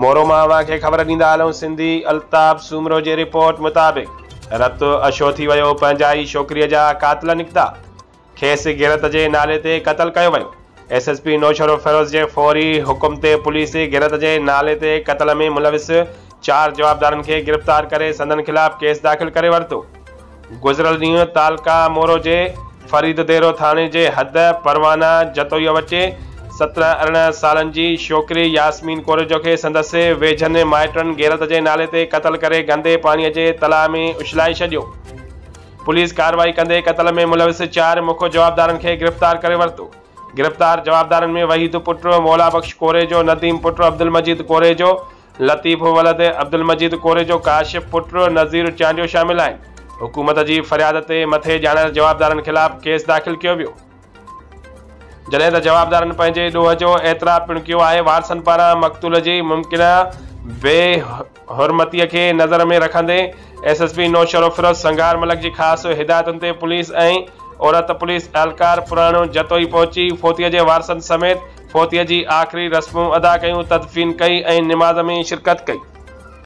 मोरो मां के ख़बर ॾींदा हलूं। सिंधी अल्ताफ़ सूमरो जी रिपोर्ट मुताबिक़ रत अशो थी वियो, पंहिंजा ई छोकिरीअ जा कातिल निकिता, खेसि गिरत जे नाले ते क़तल कयो वियो। SSP नौशरो फिरोज़ जे फौरी हुकुम ते पुलिस गिरत जे नाले ते क़तल में मुलविस 4 जवाबदारनि खे गिरफ़्तार करे संदन खिलाफ़ केस दाख़िल करे वरितो। गुज़िरियल ॾींहुं तालका मोरो जे फरीद देरो थाणे जे हद परवाना जतोईअ वचे 17-18 सालनि जी छोकिरी यास्मीन कोरेजो खे संदसि वेझनि माइटनि गिरत जे नाले ते क़तल करे गंदे पाणीअ जे तलाउ में उछलाए छॾियो। पुलिस कार्रवाई कंदे क़तल में मुलविस 4 मुख्य जवाबदारनि खे गिरफ़्तार करे वरितो। गिरफ़्तार जवाबदारनि में वहीद पुट मौला बख्श कोरेजो, नदीम पुट अब्दुल मजीद कोरेजो, लतीफ़ वलद अब्दुल मजीद कोरेजो, काशिफ पुट नज़ीर चांडियो शामिल आहिनि। हुकूमत जी फरियाद ते मथे ॼाणल जवाबदारनि खिलाफ़ केस दाख़िल कयो वियो, जॾहिं त जवाबदारनि पंहिंजे ॾोह जो एतराफ़ पिणु कयो आहे। वारसनि पारां मक़तूल जी मुमकिना बेहुरमतीअ खे नज़र में रखंदे SSP नौशरो फिरोज़ संगार मलक जी ख़ासि हिदायतुनि ते पुलिस ऐं औरत पुलिस एहलकार पुराणो जतोई पहुची फोतीअ जे वारसनि समेत फोतीअ जी आख़िरी रस्मूं अदा कयूं, तदफ़ीन कई ऐं निमाज़ में शिरकत कई।